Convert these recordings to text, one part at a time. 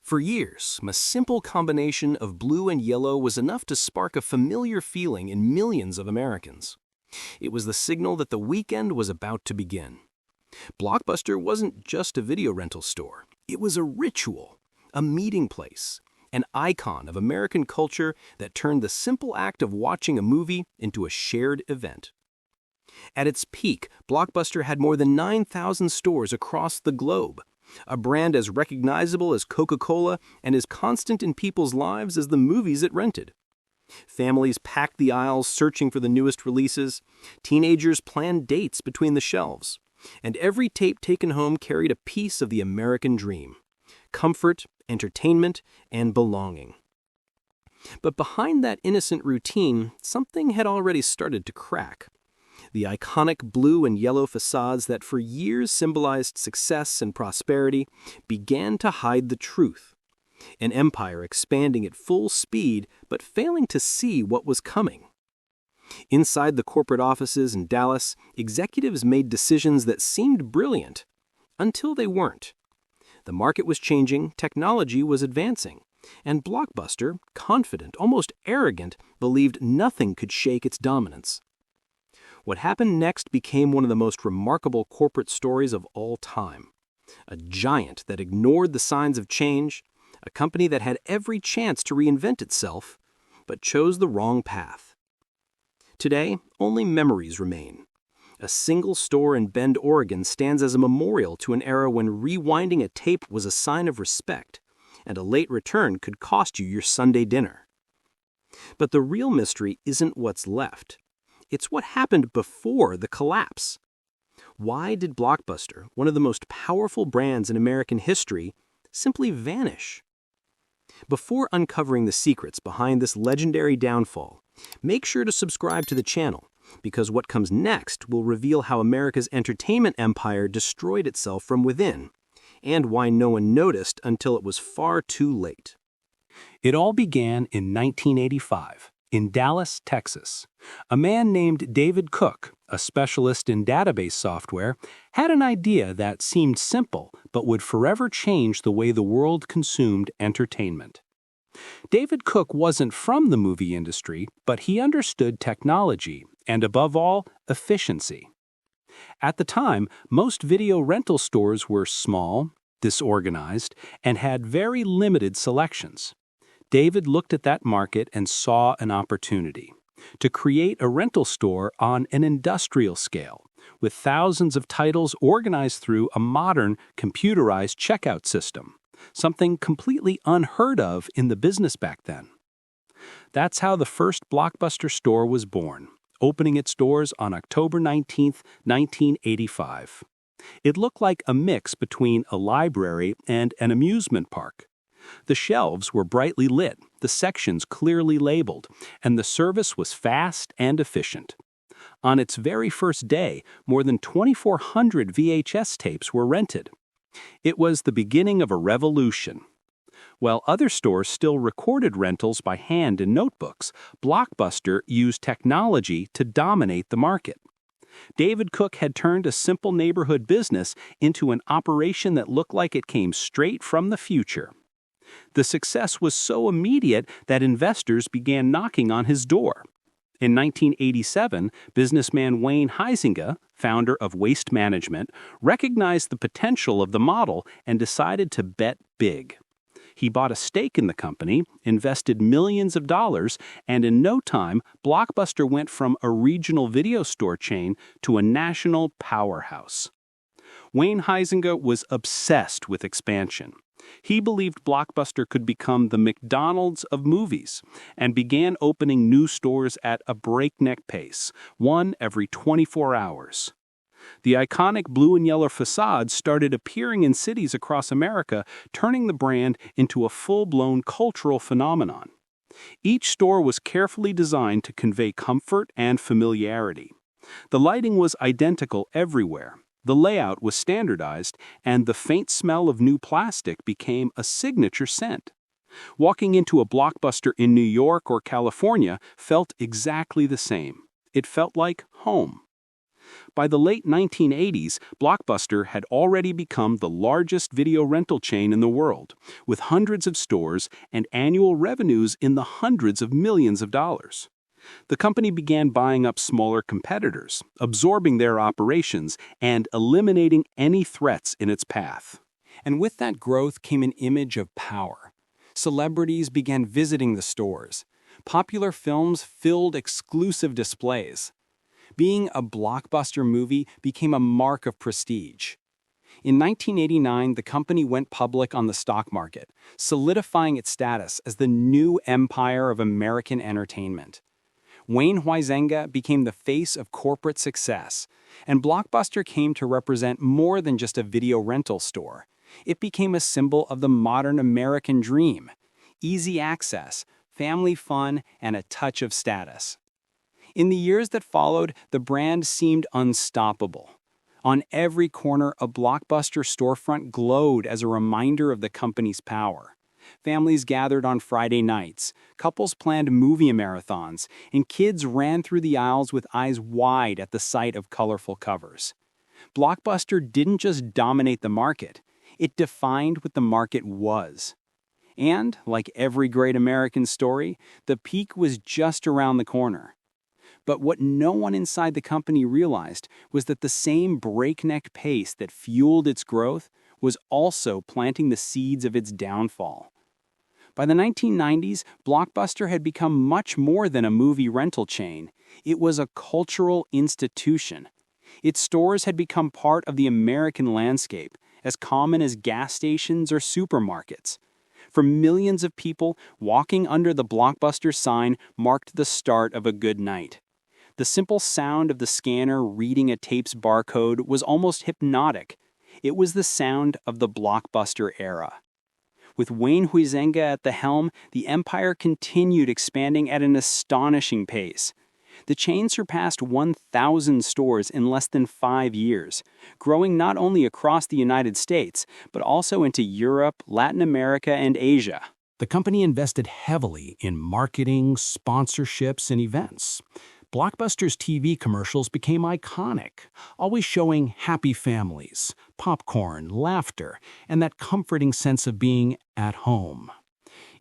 For years, a simple combination of blue and yellow was enough to spark a familiar feeling in millions of Americans. It was the signal that the weekend was about to begin. Blockbuster wasn't just a video rental store. It was a ritual, a meeting place, an icon of American culture that turned the simple act of watching a movie into a shared event. At its peak, Blockbuster had more than 9,000 stores across the globe, a brand as recognizable as Coca-Cola and as constant in people's lives as the movies it rented. Families packed the aisles searching for the newest releases, teenagers planned dates between the shelves, and every tape taken home carried a piece of the American dream: comfort, entertainment, and belonging. But behind that innocent routine, something had already started to crack. The iconic blue and yellow facades that for years symbolized success and prosperity began to hide the truth. An empire expanding at full speed but failing to see what was coming. Inside the corporate offices in Dallas, executives made decisions that seemed brilliant until they weren't. The market was changing, technology was advancing, and Blockbuster, confident, almost arrogant, believed nothing could shake its dominance. What happened next became one of the most remarkable corporate stories of all time. A giant that ignored the signs of change, a company that had every chance to reinvent itself, but chose the wrong path. Today, only memories remain. A single store in Bend, Oregon stands as a memorial to an era when rewinding a tape was a sign of respect, and a late return could cost you your Sunday dinner. But the real mystery isn't what's left. It's what happened before the collapse. Why did Blockbuster, one of the most powerful brands in American history, simply vanish? Before uncovering the secrets behind this legendary downfall, make sure to subscribe to the channel, because what comes next will reveal how America's entertainment empire destroyed itself from within, and why no one noticed until it was far too late. It all began in 1985. In Dallas, Texas. A man named David Cook, a specialist in database software, had an idea that seemed simple but would forever change the way the world consumed entertainment. David Cook wasn't from the movie industry, but he understood technology and, above all, efficiency. At the time, most video rental stores were small, disorganized, and had very limited selections. David looked at that market and saw an opportunity to create a rental store on an industrial scale, with thousands of titles organized through a modern, computerized checkout system, something completely unheard of in the business back then. That's how the first Blockbuster store was born, opening its doors on October 19, 1985. It looked like a mix between a library and an amusement park. The shelves were brightly lit, the sections clearly labeled, and the service was fast and efficient. On its very first day, more than 2,400 VHS tapes were rented. It was the beginning of a revolution. While other stores still recorded rentals by hand in notebooks, Blockbuster used technology to dominate the market. David Cook had turned a simple neighborhood business into an operation that looked like it came straight from the future. The success was so immediate that investors began knocking on his door. In 1987, businessman Wayne Huizenga, founder of Waste Management, recognized the potential of the model and decided to bet big. He bought a stake in the company, invested millions of dollars, and in no time, Blockbuster went from a regional video store chain to a national powerhouse. Wayne Huizenga was obsessed with expansion. He believed Blockbuster could become the McDonald's of movies and began opening new stores at a breakneck pace, one every 24 hours. The iconic blue and yellow facades started appearing in cities across America, turning the brand into a full-blown cultural phenomenon. Each store was carefully designed to convey comfort and familiarity. The lighting was identical everywhere. The layout was standardized, and the faint smell of new plastic became a signature scent. Walking into a Blockbuster in New York or California felt exactly the same. It felt like home. By the late 1980s, Blockbuster had already become the largest video rental chain in the world, with hundreds of stores and annual revenues in the hundreds of millions of dollars. The company began buying up smaller competitors, absorbing their operations, and eliminating any threats in its path. And with that growth came an image of power. Celebrities began visiting the stores. Popular films filled exclusive displays. Being a blockbuster movie became a mark of prestige. In 1989, the company went public on the stock market, solidifying its status as the new empire of American entertainment. Wayne Huizenga became the face of corporate success, and Blockbuster came to represent more than just a video rental store. It became a symbol of the modern American dream: easy access, family fun, and a touch of status. In the years that followed, the brand seemed unstoppable. On every corner, a Blockbuster storefront glowed as a reminder of the company's power. Families gathered on Friday nights, couples planned movie marathons, and kids ran through the aisles with eyes wide at the sight of colorful covers. Blockbuster didn't just dominate the market, it defined what the market was. And, like every great American story, the peak was just around the corner. But what no one inside the company realized was that the same breakneck pace that fueled its growth was also planting the seeds of its downfall. By the 1990s, Blockbuster had become much more than a movie rental chain. It was a cultural institution. Its stores had become part of the American landscape, as common as gas stations or supermarkets. For millions of people, walking under the Blockbuster sign marked the start of a good night. The simple sound of the scanner reading a tape's barcode was almost hypnotic. It was the sound of the Blockbuster era. With Wayne Huizenga at the helm, the empire continued expanding at an astonishing pace. The chain surpassed 1,000 stores in less than 5 years, growing not only across the United States, but also into Europe, Latin America, and Asia. The company invested heavily in marketing, sponsorships, and events. Blockbuster's TV commercials became iconic, always showing happy families, popcorn, laughter, and that comforting sense of being at home.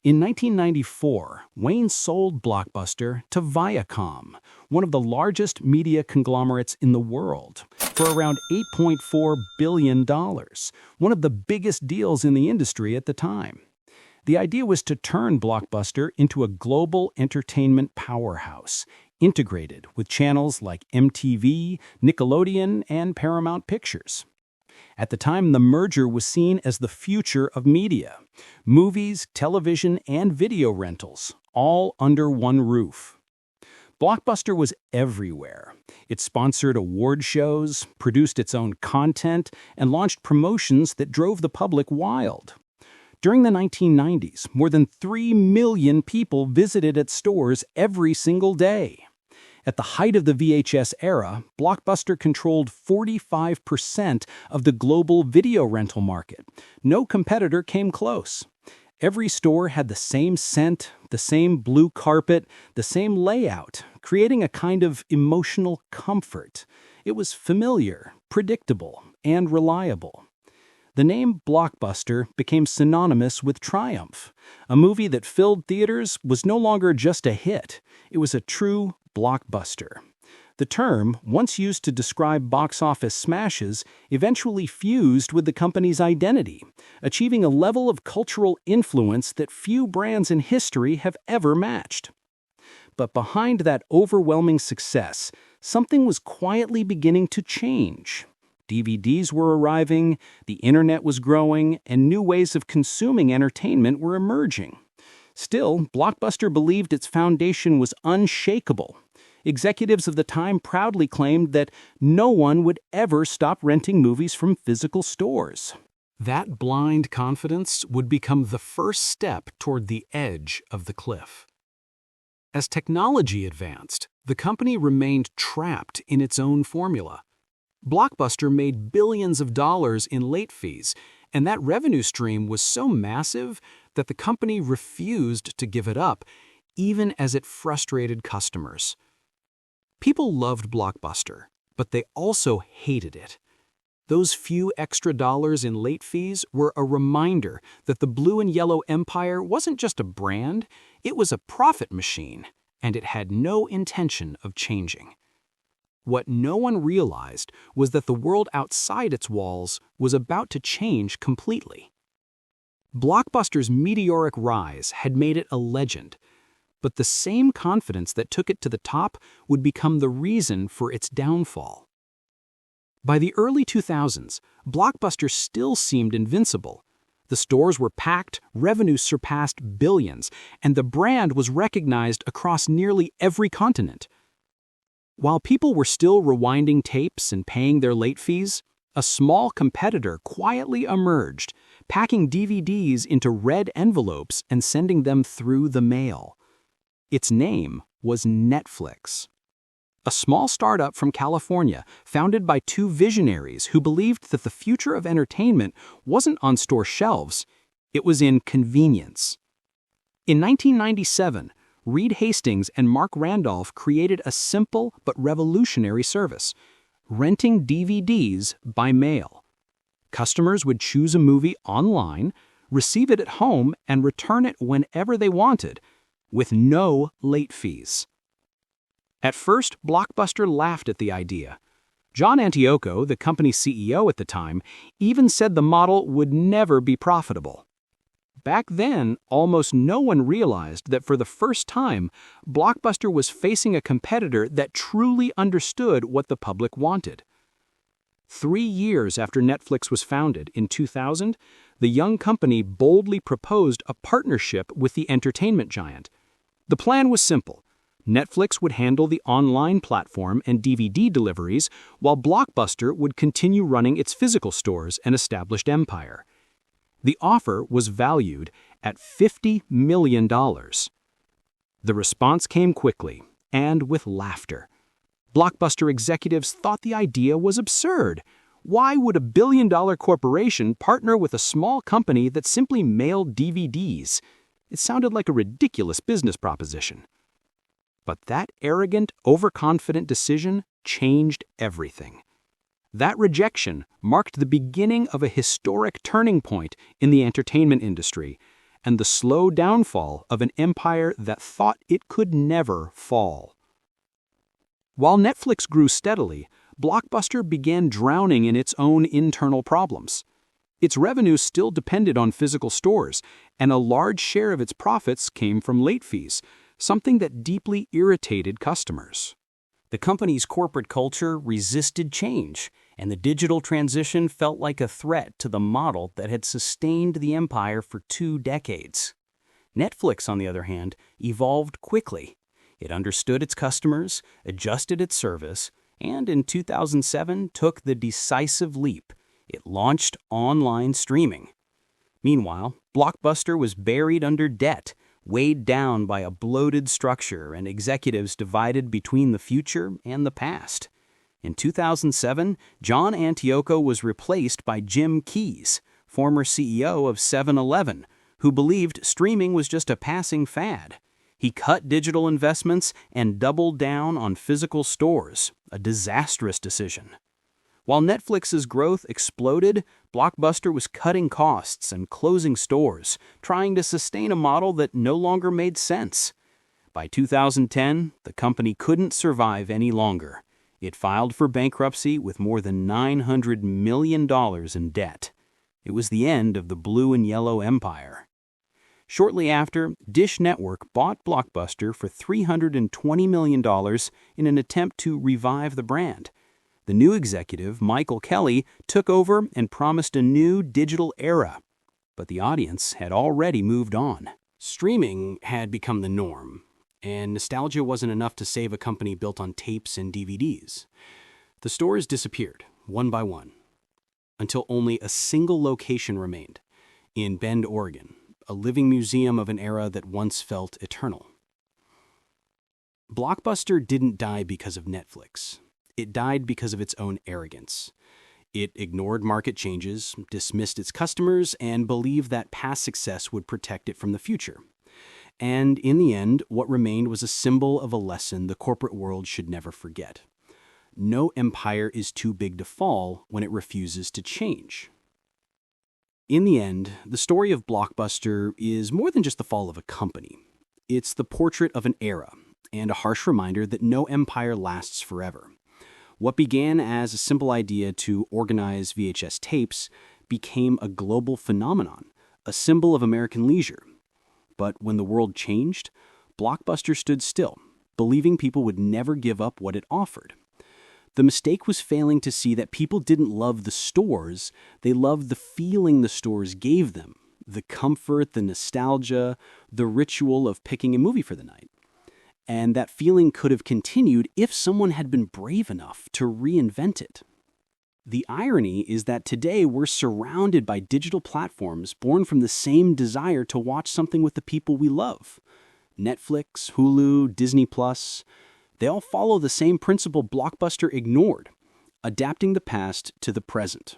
In 1994, Wayne sold Blockbuster to Viacom, one of the largest media conglomerates in the world, for around $8.4 billion, one of the biggest deals in the industry at the time. The idea was to turn Blockbuster into a global entertainment powerhouse, integrated with channels like MTV, Nickelodeon, and Paramount Pictures. At the time, the merger was seen as the future of media: movies, television, and video rentals, all under one roof. Blockbuster was everywhere. It sponsored award shows, produced its own content, and launched promotions that drove the public wild. During the 1990s, more than 3 million people visited its stores every single day. At the height of the VHS era, Blockbuster controlled 45% of the global video rental market. No competitor came close. Every store had the same scent, the same blue carpet, the same layout, creating a kind of emotional comfort. It was familiar, predictable, and reliable. The name Blockbuster became synonymous with triumph. A movie that filled theaters was no longer just a hit. It was a true blockbuster. The term, once used to describe box office smashes, eventually fused with the company's identity, achieving a level of cultural influence that few brands in history have ever matched. But behind that overwhelming success, something was quietly beginning to change. DVDs were arriving, the internet was growing, and new ways of consuming entertainment were emerging. Still, Blockbuster believed its foundation was unshakable. Executives of the time proudly claimed that no one would ever stop renting movies from physical stores. That blind confidence would become the first step toward the edge of the cliff. As technology advanced, the company remained trapped in its own formula. Blockbuster made billions of dollars in late fees, and that revenue stream was so massive that the company refused to give it up, even as it frustrated customers. People loved Blockbuster, But they also hated it. Those few extra dollars in late fees were a reminder that the blue and yellow empire wasn't just a brand, it was a profit machine, and it had no intention of changing. What no one realized was that the world outside its walls was about to change completely. Blockbuster's meteoric rise had made it a legend, but the same confidence that took it to the top would become the reason for its downfall. By the early 2000s, Blockbuster still seemed invincible. The stores were packed, revenues surpassed billions, and the brand was recognized across nearly every continent. While people were still rewinding tapes and paying their late fees, a small competitor quietly emerged, packing DVDs into red envelopes and sending them through the mail. Its name was Netflix. A small startup from California, founded by two visionaries who believed that the future of entertainment wasn't on store shelves, it was in convenience. In 1997, Reed Hastings and Mark Randolph created a simple but revolutionary service: renting DVDs by mail. Customers would choose a movie online, receive it at home, and return it whenever they wanted, with no late fees. At first, Blockbuster laughed at the idea. John Antioco, the company's CEO at the time, even said the model would never be profitable. Back then, almost no one realized that for the first time, Blockbuster was facing a competitor that truly understood what the public wanted. 3 years after Netflix was founded, in 2000, the young company boldly proposed a partnership with the entertainment giant. The plan was simple. Netflix would handle the online platform and DVD deliveries, while Blockbuster would continue running its physical stores and established empire. The offer was valued at $50 million. The response came quickly, and with laughter. Blockbuster executives thought the idea was absurd. Why would a billion-dollar corporation partner with a small company that simply mailed DVDs? It sounded like a ridiculous business proposition. But that arrogant, overconfident decision changed everything. That rejection marked the beginning of a historic turning point in the entertainment industry and the slow downfall of an empire that thought it could never fall. While Netflix grew steadily, Blockbuster began drowning in its own internal problems. Its revenues still depended on physical stores, and a large share of its profits came from late fees, something that deeply irritated customers. The company's corporate culture resisted change, and the digital transition felt like a threat to the model that had sustained the empire for 2 decades. Netflix, on the other hand, evolved quickly. It understood its customers, adjusted its service, and in 2007 took the decisive leap. It launched online streaming. Meanwhile, Blockbuster was buried under debt, weighed down by a bloated structure and executives divided between the future and the past. In 2007, John Antioco was replaced by Jim Keyes, former CEO of 7-Eleven, who believed streaming was just a passing fad. He cut digital investments and doubled down on physical stores, a disastrous decision. While Netflix's growth exploded, Blockbuster was cutting costs and closing stores, trying to sustain a model that no longer made sense. By 2010, the company couldn't survive any longer. It filed for bankruptcy with more than $900 million in debt. It was the end of the blue and yellow empire. Shortly after, Dish Network bought Blockbuster for $320 million in an attempt to revive the brand. The new executive, Michael Kelly, took over and promised a new digital era. But the audience had already moved on. Streaming had become the norm, and nostalgia wasn't enough to save a company built on tapes and DVDs. The stores disappeared, one by one, until only a single location remained, in Bend, Oregon, a living museum of an era that once felt eternal. Blockbuster didn't die because of Netflix. It died because of its own arrogance. It ignored market changes, dismissed its customers, and believed that past success would protect it from the future. And in the end, what remained was a symbol of a lesson the corporate world should never forget. No empire is too big to fall when it refuses to change. In the end, the story of Blockbuster is more than just the fall of a company. It's the portrait of an era, and a harsh reminder that no empire lasts forever. What began as a simple idea to organize VHS tapes became a global phenomenon, a symbol of American leisure. But when the world changed, Blockbuster stood still, believing people would never give up what it offered. The mistake was failing to see that people didn't love the stores, they loved the feeling the stores gave them, the comfort, the nostalgia, the ritual of picking a movie for the night. And that feeling could have continued if someone had been brave enough to reinvent it. The irony is that today we're surrounded by digital platforms born from the same desire to watch something with the people we love. Netflix, Hulu, Disney+, they all follow the same principle Blockbuster ignored, adapting the past to the present.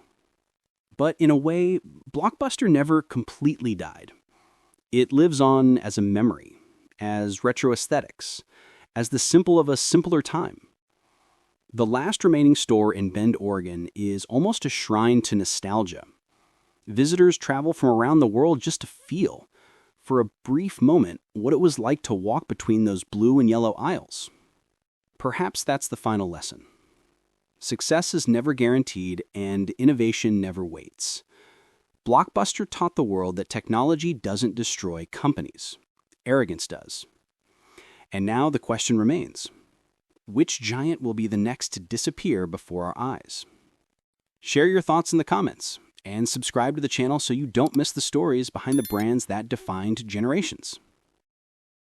But in a way, Blockbuster never completely died. It lives on as a memory, as retro aesthetics, as the symbol of a simpler time. The last remaining store in Bend, Oregon is almost a shrine to nostalgia. Visitors travel from around the world just to feel, for a brief moment, what it was like to walk between those blue and yellow aisles. Perhaps that's the final lesson. Success is never guaranteed and innovation never waits. Blockbuster taught the world that technology doesn't destroy companies. Arrogance does. And now the question remains. Which giant will be the next to disappear before our eyes? Share your thoughts in the comments and subscribe to the channel so you don't miss the stories behind the brands that defined generations.